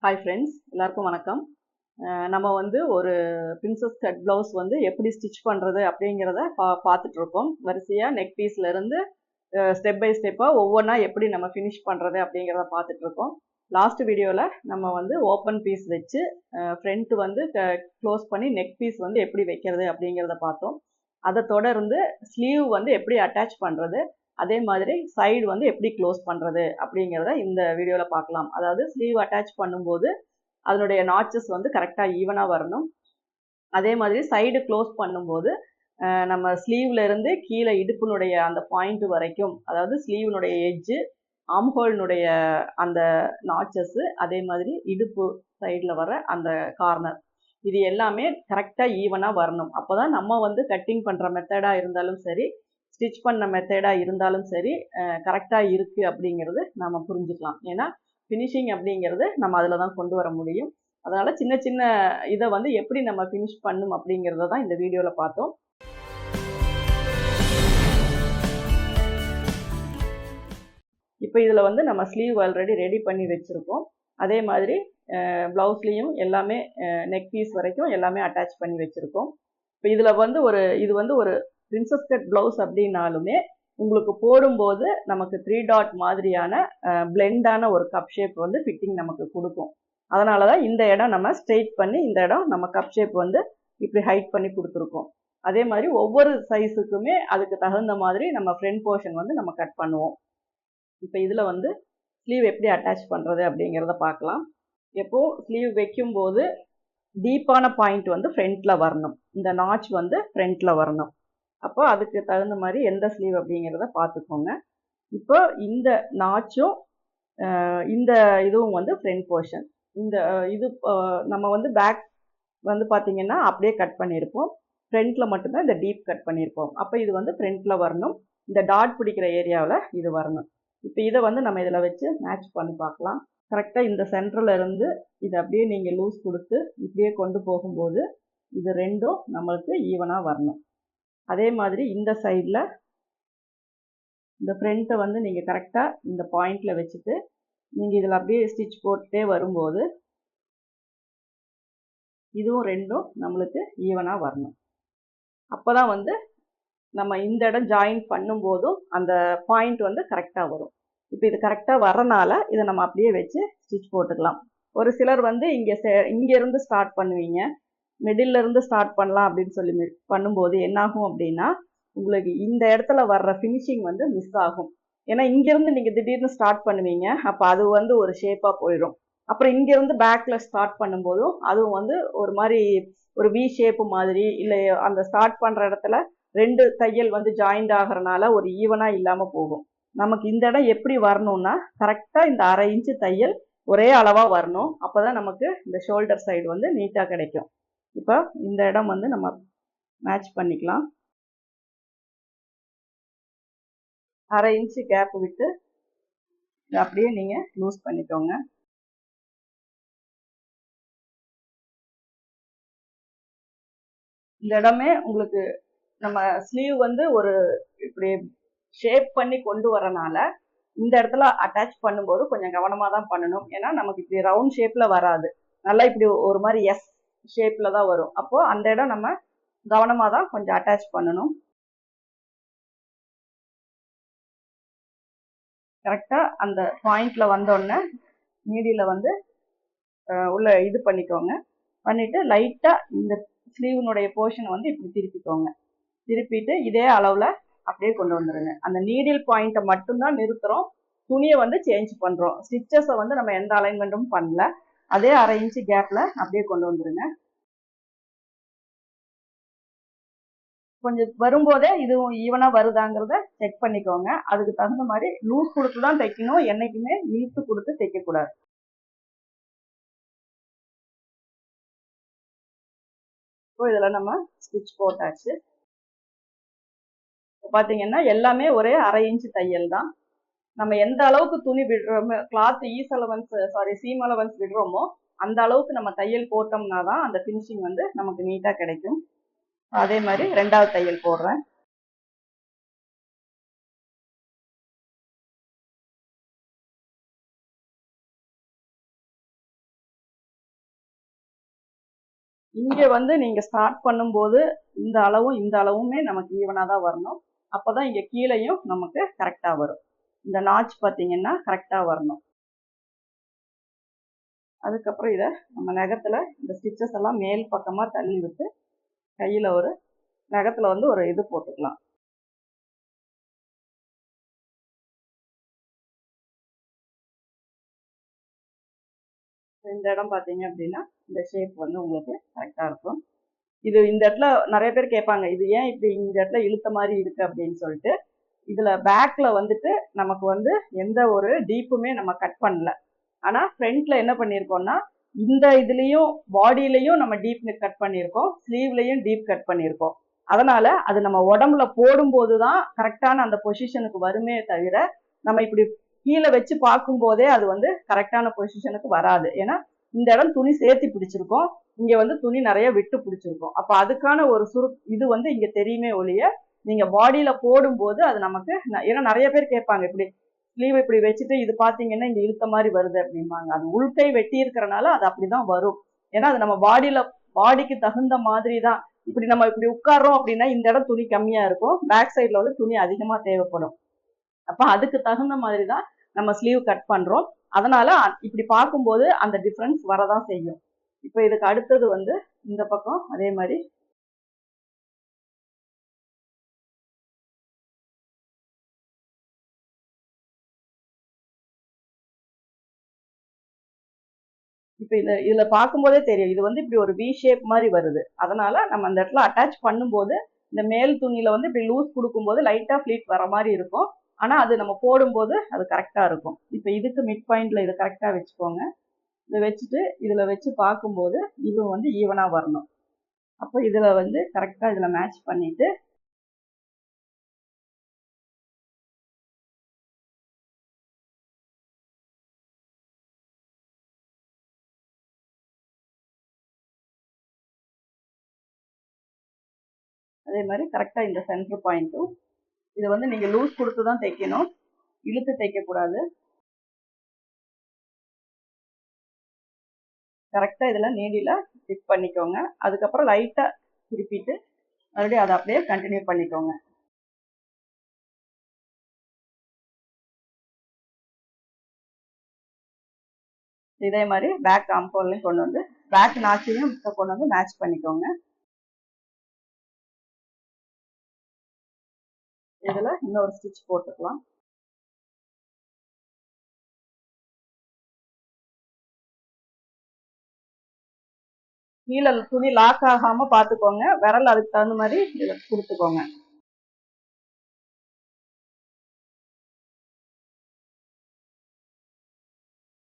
Hi friends, எல்லாருக்கும் வணக்கம். நம்ம வந்து ஒரு பிரின்சஸ் கட் ப்ளவுஸ் வந்து எப்படி ஸ்டிச் பண்ணுறது அப்படிங்கிறத பார்த்துட்டு இருக்கோம். வரிசையாக நெக் பீஸ்லேருந்து ஸ்டெப் பை ஸ்டெப்பாக ஒவ்வொன்றா எப்படி நம்ம ஃபினிஷ் பண்ணுறது அப்படிங்கிறத பார்த்துட்டு இருக்கோம். லாஸ்ட் வீடியோவில் நம்ம வந்து ஓப்பன் பீஸ் வச்சு ஃப்ரண்ட் வந்து க்ளோஸ் பண்ணி நெக் பீஸ் வந்து எப்படி வைக்கிறது அப்படிங்கிறத பார்த்தோம். அதை தொடர்ந்து ஸ்லீவ் வந்து எப்படி அட்டாச் பண்ணுறது, அதே மாதிரி சைடு வந்து எப்படி க்ளோஸ் பண்ணுறது அப்படிங்கிறத இந்த வீடியோவில் பார்க்கலாம். அதாவது ஸ்லீவ் அட்டாச் பண்ணும்போது அதனுடைய நாச்சஸ் வந்து கரெக்டாக ஈவனாக வரணும். அதே மாதிரி சைடு க்ளோஸ் பண்ணும்போது நம்ம ஸ்லீவ்ல இருந்து கீழே இடுப்பினுடைய அந்த பாயிண்ட் வரைக்கும், அதாவது ஸ்லீவ்னுடைய எட்ஜு, ஆம்ஹோல்னுடைய அந்த நாச்சஸ், அதே மாதிரி இடுப்பு சைடில் வர அந்த கார்னர், இது எல்லாமே கரெக்டாக ஈவனாக வரணும். அப்போ தான் நம்ம வந்து கட்டிங் பண்ணுற மெத்தடாக இருந்தாலும் சரி, ஸ்டிச் பண்ண மெத்தடாக இருந்தாலும் சரி கரெக்டாக இருக்குது அப்படிங்கிறது நம்ம புரிஞ்சுக்கலாம். ஏன்னா ஃபினிஷிங் அப்படிங்கிறது நம்ம அதில் தான் கொண்டு வர முடியும். அதனால் சின்ன சின்ன இதை வந்து எப்படி நம்ம ஃபினிஷ் பண்ணும் அப்படிங்கிறத தான் இந்த வீடியோவில் பார்த்தோம். இப்போ இதில் வந்து நம்ம ஸ்லீவ் ஆல்ரெடி ரெடி பண்ணி வச்சுருக்கோம். அதே மாதிரி ப்ளவுஸ்லேயும் எல்லாமே நெக் பீஸ் வரைக்கும் எல்லாமே அட்டாச் பண்ணி வச்சுருக்கோம். இப்போ இதில் வந்து இது வந்து ஒரு பிரின்சஸ் கட் ப்ளவுஸ் அப்படின்னாலுமே உங்களுக்கு போடும்போது நமக்கு 3 டாட் மாதிரியான பிளெண்டான ஒரு கப் ஷேப் வந்து ஃபிட்டிங் நமக்கு கொடுக்கும். அதனால தான் இந்த இடம் நம்ம ஸ்ட்ரெயிட் பண்ணி இந்த இடம் நம்ம கப் ஷேப் வந்து இப்படி ஹைட் பண்ணி கொடுத்துருக்கோம். அதே மாதிரி ஒவ்வொரு சைஸுக்குமே அதுக்கு தகுந்த மாதிரி நம்ம ஃப்ரண்ட் போர்ஷன் வந்து நம்ம கட் பண்ணுவோம். இப்போ இதில் வந்து ஸ்லீவ் எப்படி அட்டாச் பண்ணுறது அப்படிங்கிறத பார்க்கலாம். எப்போ ஸ்லீவ் வைக்கும்போது டீப்பான பாயிண்ட் வந்து ஃப்ரண்ட்டில் வரணும். இந்த நாச் வந்து ஃப்ரண்ட்டில் வரணும். அப்போ அதுக்கு தகுந்த மாதிரி எந்த ஸ்லீவ் அப்படிங்கிறத பார்த்துக்கோங்க. இப்போ இந்த நாச்சும் இந்த இதுவும் வந்து ஃப்ரண்ட் போர்ஷன். இந்த இது நம்ம வந்து பேக் வந்து பார்த்தீங்கன்னா அப்படியே கட் பண்ணியிருப்போம். ஃப்ரண்ட்டில் மட்டும்தான் இந்த டீப் கட் பண்ணியிருப்போம். அப்போ இது வந்து ஃப்ரண்ட்டில் வரணும். இந்த டாட் பிடிக்கிற ஏரியாவில் இது வரணும். இப்போ இதை வந்து நம்ம இதில் வச்சு மேட்ச் பண்ணி பார்க்கலாம். கரெக்டாக இந்த சென்டரில் இருந்து இதை அப்படியே நீங்கள் லூஸ் கொடுத்து இப்படியே கொண்டு போகும்போது இது ரெண்டும் நம்மளுக்கு ஈவனாக வரணும். அதே மாதிரி இந்த சைடில் இந்த ஃப்ரண்ட்டை வந்து நீங்கள் கரெக்டாக இந்த பாயிண்டில் வச்சுட்டு நீங்கள் இதில் அப்படியே ஸ்டிச் போட்டுட்டே வரும்போது இதுவும் ரெண்டும் நம்மளுக்கு ஈவனாக வரணும். அப்போ தான் வந்து நம்ம இந்த இடம் ஜாயின் பண்ணும்போதும் அந்த பாயிண்ட் வந்து கரெக்டாக வரும். இப்போ இது கரெக்டாக வரனால இதை நம்ம அப்படியே வச்சு ஸ்டிச் போட்டுக்கலாம். ஒரு சிலர் வந்து இங்கேருந்து ஸ்டார்ட் பண்ணுவீங்க, மிடில் இருந்து ஸ்டார்ட் பண்ணலாம் அப்படின்னு சொல்லி பண்ணும்போது என்னாகும் அப்படின்னா உங்களுக்கு இந்த இடத்துல வர்ற ஃபினிஷிங் வந்து மிஸ் ஆகும். ஏன்னா இங்கேருந்து நீங்கள் திடீர்னு ஸ்டார்ட் பண்ணுவீங்க, அப்போ அது வந்து ஒரு ஷேப்பாக போயிடும். அப்புறம் இங்கேருந்து பேக்கில் ஸ்டார்ட் பண்ணும்போதும் அதுவும் வந்து ஒரு மாதிரி ஒரு வி ஷேப்பு மாதிரி, இல்லை அந்த ஸ்டார்ட் பண்ணுற இடத்துல 2 தையல் வந்து ஜாயிண்ட் ஆகிறனால ஒரு ஈவனாக இல்லாமல் போகும். நமக்கு இந்த இடம் எப்படி வரணும்னா கரெக்டாக இந்த 1/2 இன்ச்சு தையல் ஒரே அளவாக வரணும். அப்போ தான் நமக்கு இந்த ஷோல்டர் சைடு வந்து நீட்டாக கிடைக்கும். இப்போ இந்த இடம் வந்து நம்ம மேட்ச் பண்ணிக்கலாம். 1/2 இன்ச்சு கேப் விட்டு அப்படியே நீங்கள் லூஸ் பண்ணிக்கோங்க. இந்த இடமே உங்களுக்கு நம்ம ஸ்லீவ் வந்து ஒரு இப்படி ஷேப் பண்ணி கொண்டு வரனால இந்த இடத்துல அட்டாச் பண்ணும்போது கொஞ்சம் கவனமாக தான் பண்ணணும். ஏன்னா நமக்கு இப்படி ரவுண்ட் ஷேப்பில் வராது, நல்லா இப்படி ஒரு மாதிரி எஸ் ஷேப்பில் தான் வரும். அப்போது அந்த இடம் நம்ம கவனமாக தான் கொஞ்சம் அட்டாச் பண்ணணும். கரெக்டாக அந்த பாயிண்டில் வந்தோடனே நீடியில் வந்து உள்ள இது பண்ணிக்கோங்க. பண்ணிவிட்டு லைட்டாக இந்த ஸ்லீவ்னுடைய போர்ஷனை வந்து இப்படி திருப்பிக்கோங்க. திருப்பிட்டு இதே அளவில் அப்படியே கொண்டு வந்துடுங்க. அந்த நீடில் பாயிண்ட்டை மட்டும்தான் நிறுத்துகிறோம், துணியை வந்து சேஞ்ச் பண்ணுறோம். ஸ்டிச்சஸை வந்து நம்ம எந்த அலைன்மெண்ட்டும் பண்ணல. அதே 1/2 இன்ச்சு கேப்பில் அப்படியே கொண்டு வந்துடுங்க. கொஞ்சம் வரும்போதே இதுவும் ஈவனாக வருதாங்கிறத செக் பண்ணிக்கோங்க. அதுக்கு தகுந்த மாதிரி லூஸ் கொடுத்து தான் தைக்கணும், என்றைக்குமே இழுத்து கொடுத்து தைக்கக்கூடாது. இப்போ இதில் நம்ம ஸ்டிச் போட்டாச்சு. பார்த்தீங்கன்னா எல்லாமே ஒரே 1/2 இன்ச்சு தையல் தான். நம்ம எந்த அளவுக்கு துணி விடுறோமோ, கிளாத் சீம் அலவன்ஸ் விடுறோமோ அந்த அளவுக்கு நம்ம தையல் போட்டோம்னா தான் அந்த ஃபினிஷிங் வந்து நமக்கு நீட்டாக கிடைக்கும். அதே மாதிரி 2வது தையல் போடுறேன். இங்கே வந்து நீங்கள் ஸ்டார்ட் பண்ணும்போது இந்த அளவும் இந்த அளவுமே நமக்கு ஈவனாக தான் வரணும். அப்போ தான் இங்கே கீழேயும் நமக்கு கரெக்டாக வரும். இந்த நாட்ச் பார்த்தீங்கன்னா கரெக்டாக வரணும். அதுக்கப்புறம் இதை நம்ம நகத்தில் இந்த ஸ்டிச்சஸ் எல்லாம் மேல் பக்கமாக தள்ளி விட்டு கையில் ஒரு நகத்தில் வந்து ஒரு இது போட்டுக்கலாம். இந்த இடம் பார்த்தீங்க அப்படின்னா இந்த ஷேப் வந்து உங்களுக்கு கரெக்டாக இருக்கும். இது இந்த இடத்துல நிறைய பேர் கேட்பாங்க, இது ஏன் இப்படி இந்த இடத்துல இழுத்த மாதிரி இருக்கு அப்படின்னு சொல்லிட்டு. இதில் பேக்கில் வந்துட்டு நமக்கு வந்து எந்த ஒரு டீப்புமே நம்ம கட் பண்ணல. ஆனால் ஃப்ரண்ட்டில் என்ன பண்ணியிருக்கோம்னா இந்த இதுலேயும் பாடியிலையும் நம்ம டீப் கட் பண்ணியிருக்கோம், ஸ்லீவ்லையும் டீப் கட் பண்ணியிருக்கோம். அதனால் அது நம்ம உடம்புல போடும்போது தான் கரெக்டான அந்த பொசிஷனுக்கு வருமே தவிர நம்ம இப்படி கீழே வச்சு பார்க்கும்போதே அது வந்து கரெக்டான பொசிஷனுக்கு வராது. ஏன்னா இந்த இடம் துணி சேர்த்து பிடிச்சிருக்கோம், இங்கே வந்து துணி நிறைய விட்டு பிடிச்சிருக்கோம். அப்போ அதுக்கான ஒரு இது வந்து இங்கே தெரியுமே ஒழிய நீங்கள் பாடியில் போடும்போது அது நமக்கு, ஏன்னா நிறைய பேர் கேட்பாங்க இப்படி ஸ்லீவ் இப்படி வச்சுட்டு இது பார்த்தீங்கன்னா இங்கே இழுத்த மாதிரி வருது அப்படிம்பாங்க. அது உள்கை வெட்டி இருக்கிறனால அது அப்படிதான் வரும். ஏன்னா அது நம்ம பாடிக்கு தகுந்த மாதிரி தான். இப்படி நம்ம இப்படி உட்கார்றோம் அப்படின்னா இந்த இடம் துணி கம்மியாக இருக்கும், பேக் சைடில் வந்து துணி அதிகமாக தேவைப்படும். அப்போ அதுக்கு தகுந்த மாதிரி தான் நம்ம ஸ்லீவ் கட் பண்ணுறோம். அதனால இப்படி பார்க்கும்போது அந்த டிஃப்ரென்ஸ் வரதான் செய்யும். இப்போ இதுக்கு அடுத்தது வந்து இந்த பக்கம் அதே மாதிரி இப்போ இதில் பார்க்கும்போதே தெரியும், இது வந்து இப்படி ஒரு வி ஷேப் மாதிரி வருது. அதனால நம்ம அந்த இடத்துல அட்டாச் பண்ணும்போது இந்த மேல் துணியில் வந்து இப்படி லூஸ் கொடுக்கும்போது லைட்டாக ஃப்ளீட் வர மாதிரி இருக்கும். ஆனால் அது நம்ம போடும்போது அது கரெக்டாக இருக்கும். இப்போ இதுக்கு மிட் பாயிண்டில் இதை கரெக்டாக வச்சுக்கோங்க. இதை வச்சுட்டு இதில் வச்சு பார்க்கும்போது இது வந்து ஈவனாக வரணும். அப்போ இதில் வந்து கரெக்டாக இதில் மேட்ச் பண்ணிவிட்டு அதே மாதிரி கரெக்டாக இந்த சென்டர் பாயிண்ட்டும் இதை வந்து நீங்கள் லூஸ் கொடுத்து தான் தைக்கணும், இழுத்து தைக்கக்கூடாது. கரெக்டாக இதில் நீடியில் ஃபிட் பண்ணிக்கோங்க. அதுக்கப்புறம் லைட்டாக திருப்பிட்டு மறுபடியும் அதை அப்படியே கண்டினியூ பண்ணிக்கோங்க. இதே மாதிரி பேக் ஆம்கோல்லையும் கொண்டு வந்து பேக் நாச்சையும் கொண்டு வந்து மேட்ச் பண்ணிக்கோங்க. இதில் இன்னொரு ஸ்டிச் போட்டுக்கலாம். கீழே துணி லாக் ஆகாமல் பார்த்துக்கோங்க, விரல் அதுக்கு தகுந்த மாதிரி இதில் கொடுத்துக்கோங்க.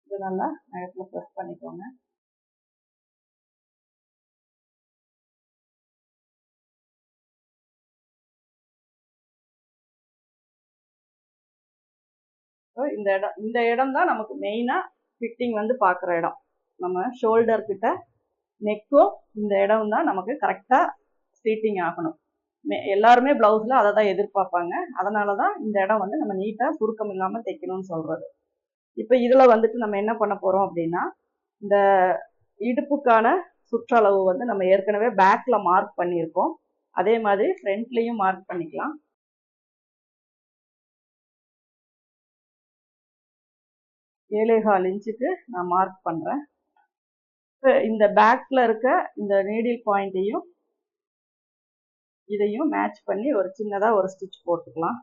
இது நல்லா நகத்தில் ப்ரெஸ் பண்ணிக்கோங்க. இந்த இடம் தான் நமக்கு மெயினாக ஃபிட்டிங் வந்து பார்க்குற இடம். நம்ம ஷோல்டர் கிட்ட நெக்கும் இந்த இடம் தான் நமக்கு கரெக்டாக ஸ்டிச்சிங் ஆகணும். எல்லாருமே ப்ளவுஸில் அதை தான் எதிர்பார்ப்பாங்க. அதனால தான் இந்த இடம் வந்து நம்ம நீட்டாக சுருக்கம் இல்லாமல் தைக்கணும்னு சொல்கிறது. இப்போ இதில் வந்துட்டு நம்ம என்ன பண்ண போகிறோம் அப்படின்னா, இந்த இடுப்புக்கான சுற்றளவு வந்து நம்ம ஏற்கனவே பேக்கில் மார்க் பண்ணியிருக்கோம், அதே மாதிரி ஃப்ரண்ட்லேயும் மார்க் பண்ணிக்கலாம். ஏழே கால் இன்ச்சுக்கு நான் மார்க் பண்ணுறேன். இந்த பேக்கில் இருக்க இந்த நீடில் பாயிண்ட்டையும் இதையும் மேட்ச் பண்ணி ஒரு சின்னதாக ஒரு ஸ்டிச் போட்டுக்கலாம்.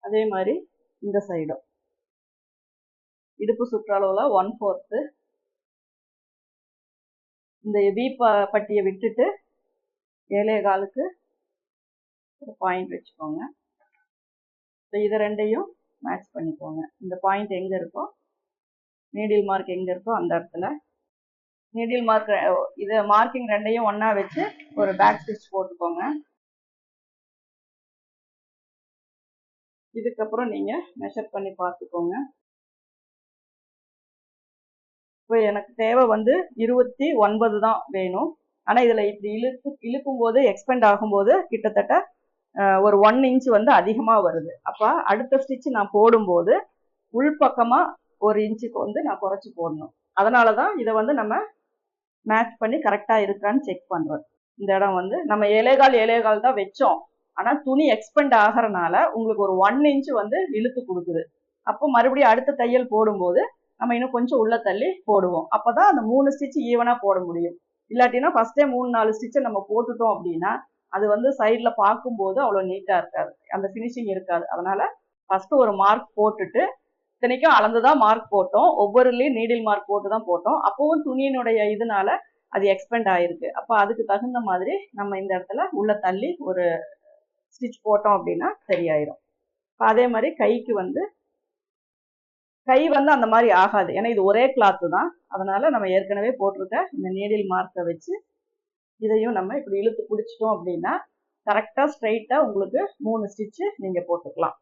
அதே மாதிரி இந்த சைடும் இடுப்பு சுற்றளவில் 1/4 இந்த வி பட்டியை விட்டுட்டு ஏழே காலுக்கு ஒரு பாயிண்ட் வச்சுக்கோங்க. இதை ரெண்டையும் மேட்ச் பண்ணிக்கோங்க. இந்த பாயிண்ட் எங்கே இருக்கோ, நீடில் மார்க் எங்கே இருக்கோ அந்த இடத்துல நீடில் மார்க் இதை மார்க்கிங் ரெண்டையும் ஒன்றா வச்சு ஒரு பேக் ஸ்டிச் போட்டுக்கோங்க. இதுக்கப்புறம் நீங்கள் மெஷர் பண்ணி பார்த்துக்கோங்க. இப்போ எனக்கு தேவை வந்து 29 தான் வேணும். ஆனால் இதில் இப்படி இழுக்கும்போது எக்ஸ்பெண்ட் ஆகும்போது கிட்டத்தட்ட ஒரு 1 இன்ச் வந்து அதிகமாக வருது. அப்போ அடுத்த ஸ்டிச் நான் போடும்போது உள்பக்கமாக 1 இன்ச்சுக்கு வந்து நான் குறைச்சி போடணும். அதனால தான் இதை வந்து நம்ம மேட்ச் பண்ணி கரெக்டாக இருக்கான்னு செக் பண்ணுறோம். இந்த இடம் வந்து நம்ம ஏலேகால் தான் வச்சோம். ஆனால் துணி எக்ஸ்பெண்ட் ஆகிறனால உங்களுக்கு ஒரு 1 இன்ச் வந்து இழுத்து கொடுக்குது. அப்போ மறுபடியும் அடுத்த தையல் போடும்போது நம்ம இன்னும் கொஞ்சம் உள்ள தள்ளி போடுவோம். அப்போ தான் அந்த 3 ஸ்டிச் ஈவனாக போட முடியும். இல்லாட்டினா ஃபஸ்ட்டே 3-4 ஸ்டிச்சை நம்ம போட்டுட்டோம் அப்படின்னா அது வந்து சைடில் பார்க்கும்போது அவ்வளோ நீட்டாக இருக்காது, அந்த ஃபினிஷிங் இருக்காது. அதனால் ஃபஸ்ட்டு ஒரு மார்க் போட்டுட்டு, இத்தனைக்கும் அளந்து தான் மார்க் போட்டோம், ஒவ்வொருலேயும் நீடில் மார்க் போட்டு தான் போட்டோம். அப்போவும் துணியினுடைய இதனால அது எக்ஸ்பெண்ட் ஆகிருக்கு. அப்போ அதுக்கு தகுந்த மாதிரி நம்ம இந்த இடத்துல உள்ள தள்ளி ஒரு ஸ்டிச் போட்டோம் அப்படின்னா சரியாயிரும். இப்போ அதே மாதிரி கைக்கு வந்து கை வந்து அந்த மாதிரி ஆகாது, ஏன்னா இது ஒரே கிளாத்து தான். அதனால நம்ம ஏற்கனவே போட்டிருக்க இந்த நீடில் மார்க்கை வச்சு இதையும் நம்ம இப்படி இழுத்து பிடிச்சிட்டோம் அப்படின்னா கரெக்டாக ஸ்ட்ரைட்டாக உங்களுக்கு 3 ஸ்டிச்சு நீங்கள் போட்டுக்கலாம்.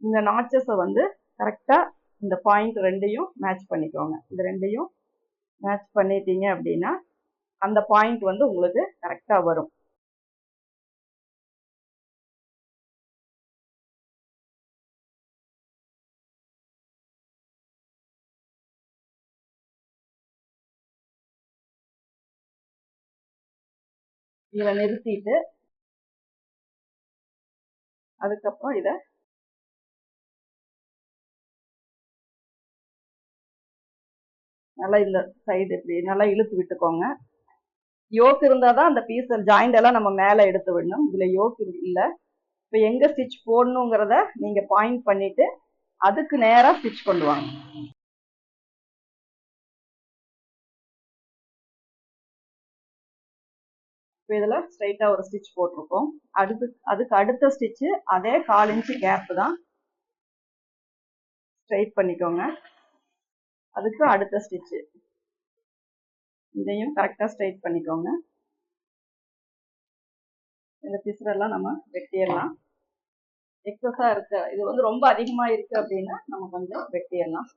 இந்த நாச்சஸை வந்து கரெக்டாக இந்த பாயிண்ட் ரெண்டையும் மேட்ச் பண்ணிக்கோங்க. இது ரெண்டையும் மேட்ச் பண்ணிட்டீங்க அப்படின்னா அந்த பாயிண்ட் வந்து உங்களுக்கு கரெக்டாக வரும். இதை நிறுத்திட்டு அதுக்கப்புறம் இதை நல்லா இந்த சைடு இப்படி நல்லா இழுத்து விட்டுக்கோங்க. யோக் இருந்தால் தான் அந்த பீஸ் ஜாயிண்ட் எல்லாம் நம்ம மேலே எடுத்து விடணும். இதில் யோக் இல்லை. இப்போ எங்கே ஸ்டிச் போடணுங்கிறத நீங்கள் பாயிண்ட் பண்ணிவிட்டு அதுக்கு நேராக ஸ்டிச் கொண்டு வாங்க. இப்போ இதில் ஸ்ட்ரைட்டாக ஒரு ஸ்டிச் போட்டிருக்கோம். அதுக்கு அடுத்த ஸ்டிச்சு அதே 1/4 இன்ச்சு கேப்பு தான், ஸ்ட்ரைட் பண்ணிக்கோங்க. அதுக்கு அடுத்த ஸ்டிச்சு இதையும் கரெக்டாக ஸ்ட்ரைட் பண்ணிக்கோங்க. இந்த பிசுரெல்லாம் நம்ம வெட்டிடலாம். எக்ஸஸாக இருக்கு, இது வந்து ரொம்ப அதிகமாக இருக்குது அப்படின்னா நம்ம கொஞ்சம் வெட்டிடலாம்.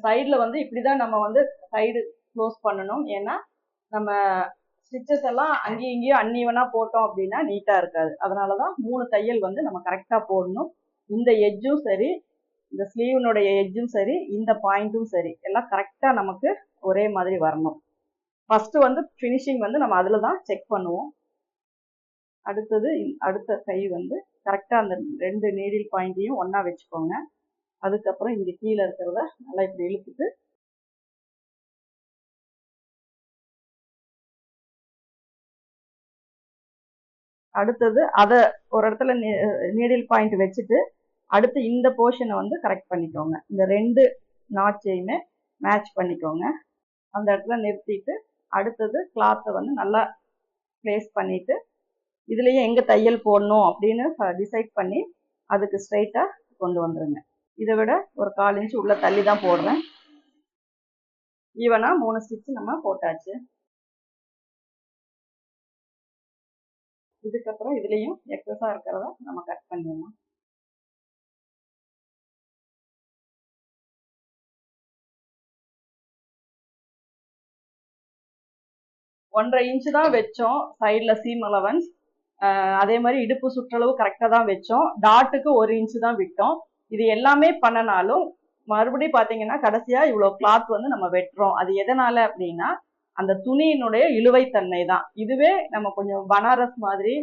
சைடில் வந்து இப்படி தான் நம்ம வந்து சைடு க்ளோஸ் பண்ணணும். ஏன்னா நம்ம ஸ்டிச்சஸ் எல்லாம் அங்கேயும் இங்கேயும் அன்ஈவனாக போட்டோம் அப்படின்னா நீட்டாக இருக்காது. அதனால தான் 3 தையல் வந்து நம்ம கரெக்டாக போடணும். இந்த எட்ஜும் சரி, இந்த ஸ்லீவனுடைய எட்ஜும் சரி, இந்த பாயிண்ட்டும் சரி, எல்லாம் கரெக்டாக நமக்கு ஒரே மாதிரி வரணும். ஃபஸ்ட்டு வந்து ஃபினிஷிங் வந்து நம்ம அதில் தான் செக் பண்ணுவோம். அடுத்தது அடுத்த கை வந்து கரெக்டாக அந்த 2 நீடில் பாயிண்ட்டையும் ஒன்றா வச்சுக்கோங்க. அதுக்கப்புறம் இங்கே கீழே இருக்கிறத நல்லா இப்படி இழுத்துட்டு அடுத்தது அதை ஒரு இடத்துல நீடில் பாயிண்ட் வச்சுட்டு அடுத்து இந்த போர்ஷனை வந்து கரெக்ட் பண்ணிக்கோங்க. இந்த 2 நாட்சையுமே மேட்ச் பண்ணிக்கோங்க. அந்த இடத்துல நிறுத்திட்டு அடுத்தது கிளாத்தை வந்து நல்லா ப்ளேஸ் பண்ணிவிட்டு இதுலேயும் எங்கே தையல் போடணும் அப்படின்னு டிசைட் பண்ணி அதுக்கு ஸ்ட்ரைட்டாக கொண்டு வந்துடுங்க. இதை விட ஒரு 1/4 இன்ச்சு உள்ள தள்ளி தான் போடுறேன். ஈவனாக 3 ஸ்டிச்சு நம்ம போட்டாச்சு. இதுக்கப்புறம் இதுலேயும் எக்ஸஸாக இருக்கிறத நம்ம கட் பண்ணிடலாம். ஒன்றரை இன்ச்சு தான் வச்சோம் சைடில் சீம் அலவன்ஸ். அதே மாதிரி இடுப்பு சுற்றளவு கரெக்டாக தான் வச்சோம். டாட்டுக்கு 1 இன்ச்சு தான் விட்டோம். இது எல்லாமே பண்ணனாலும் மறுபடியும் பார்த்தீங்கன்னா கடைசியாக இவ்வளோ கிளாத் வந்து நம்ம வெட்டுறோம். அது எதனால அப்படின்னா அந்த துணியினுடைய இழுவைத்தன்மை தான். இதுவே நம்ம கொஞ்சம் பனாரஸ் மாதிரி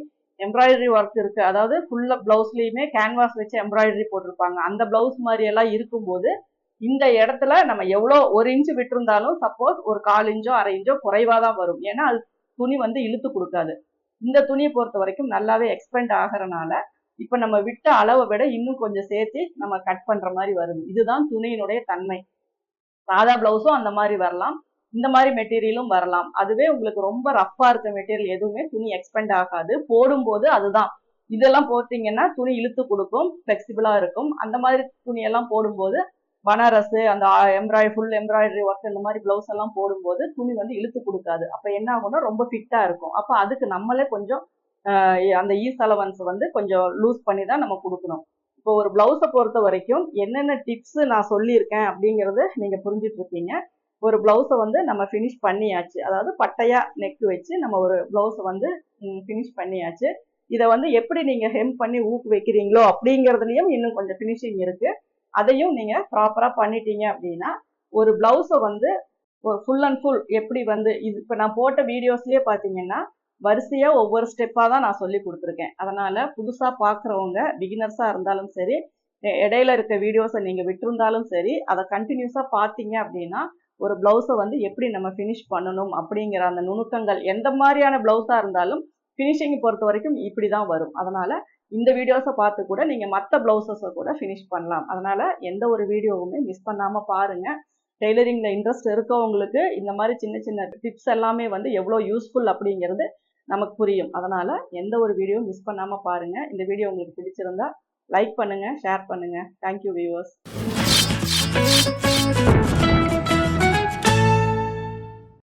எம்ப்ராய்டரி ஒர்க் இருக்குது, அதாவது ஃபுல்லாக ப்ளவுஸ்லேயுமே கேன்வாஸ் வச்சு எம்ப்ராய்டரி போட்டிருப்பாங்க, அந்த ப்ளவுஸ் மாதிரி எல்லாம் இருக்கும்போது இந்த இடத்துல நம்ம எவ்வளோ 1 இன்ச்சு விட்டுருந்தாலும் சப்போஸ் ஒரு 1/4 இன்ச்சோ 1/2 இன்ச்சோ குறைவாக தான் வரும். ஏன்னா அது துணி வந்து இழுத்து கொடுக்காது. இந்த துணியை பொறுத்த வரைக்கும் நல்லாவே எக்ஸ்பெண்ட் ஆகிறனால இப்போ நம்ம விட்ட அளவை விட இன்னும் கொஞ்சம் சேர்த்து நம்ம கட் பண்ணுற மாதிரி வருது. இதுதான் துணியினுடைய தன்மை. சாதா ப்ளவுஸும் அந்த மாதிரி வரலாம், இந்த மாதிரி மெட்டீரியலும் வரலாம். அதுவே உங்களுக்கு ரொம்ப ரஃப்பாக இருக்க மெட்டீரியல் எதுவுமே துணி எக்ஸ்பெண்ட் ஆகாது. போடும்போது அதுதான், இதெல்லாம் போட்டிங்கன்னா துணி இழுத்து கொடுக்கும், ஃப்ளெக்சிபிளாக இருக்கும். அந்த மாதிரி துணியெல்லாம் போடும்போது பனாரஸ் அந்த ஃபுல் எம்ப்ராய்டரி ஒர்க் இந்த மாதிரி ப்ளவுஸ் எல்லாம் போடும்போது துணி வந்து இழுத்து கொடுக்காது. அப்போ என்ன ஆகும்னா ரொம்ப ஃபிட்டாக இருக்கும். அப்போ அதுக்கு நம்மளே கொஞ்சம் அந்த ஈஸ் அலவன்ஸ் வந்து கொஞ்சம் லூஸ் பண்ணி தான் நம்ம கொடுக்கணும். இப்போ ஒரு ப்ளவுஸை பொறுத்த வரைக்கும் என்னென்ன டிப்ஸு நான் சொல்லியிருக்கேன் அப்படிங்கிறது நீங்கள் புரிஞ்சுட்டு இருக்கீங்க. ஒரு ப்ளவுஸை வந்து நம்ம ஃபினிஷ் பண்ணியாச்சு. அதாவது பட்டையாக நெக் வச்சு நம்ம ஒரு ப்ளவுஸை வந்து ஃபினிஷ் பண்ணியாச்சு. இதை வந்து எப்படி நீங்கள் ஹெம் பண்ணி ஊக்கு வைக்கிறீங்களோ அப்படிங்கிறதுலையும் இன்னும் கொஞ்சம் ஃபினிஷிங் இருக்குது. அதையும் நீங்கள் ப்ராப்பராக பண்ணிட்டீங்க அப்படின்னா ஒரு ப்ளவுஸை வந்து ஒரு ஃபுல் அண்ட் ஃபுல் எப்படி வந்து இது இப்போ நான் போட்ட வீடியோஸ்லேயே பார்த்தீங்கன்னா வரிசையாக ஒவ்வொரு ஸ்டெப்பாக தான் நான் சொல்லி கொடுத்துருக்கேன். அதனால் புதுசாக பார்க்குறவங்க பிகினர்ஸாக இருந்தாலும் சரி, இடையில இருக்க வீடியோஸை நீங்கள் விட்டுருந்தாலும் சரி, அதை கண்டினியூஸாக பார்த்தீங்க அப்படின்னா ஒரு ப்ளவுஸை வந்து எப்படி நம்ம ஃபினிஷ் பண்ணணும் அப்படிங்கிற அந்த நுணுக்கங்கள் எந்த மாதிரியான ப்ளவுஸாக இருந்தாலும் ஃபினிஷிங் பொறுத்த வரைக்கும் இப்படி தான் வரும். அதனால் இந்த வீடியோஸை பார்த்து கூட நீங்கள் மற்ற ப்ளவுஸஸை கூட ஃபினிஷ் பண்ணலாம். அதனால் எந்த ஒரு வீடியோவுமே மிஸ் பண்ணாமல் பாருங்கள். டெய்லரிங்கில் இன்ட்ரெஸ்ட் இருக்கவங்களுக்கு இந்த மாதிரி சின்ன சின்ன டிப்ஸ் எல்லாமே வந்து எவ்வளோ யூஸ்ஃபுல் அப்படிங்கிறது நமக்கு புரியும். அதனால் எந்த ஒரு வீடியோவும் மிஸ் பண்ணாமல் பாருங்கள். இந்த வீடியோ உங்களுக்கு பிடிச்சிருந்தா லைக் பண்ணுங்கள், ஷேர் பண்ணுங்கள். Thank you viewers.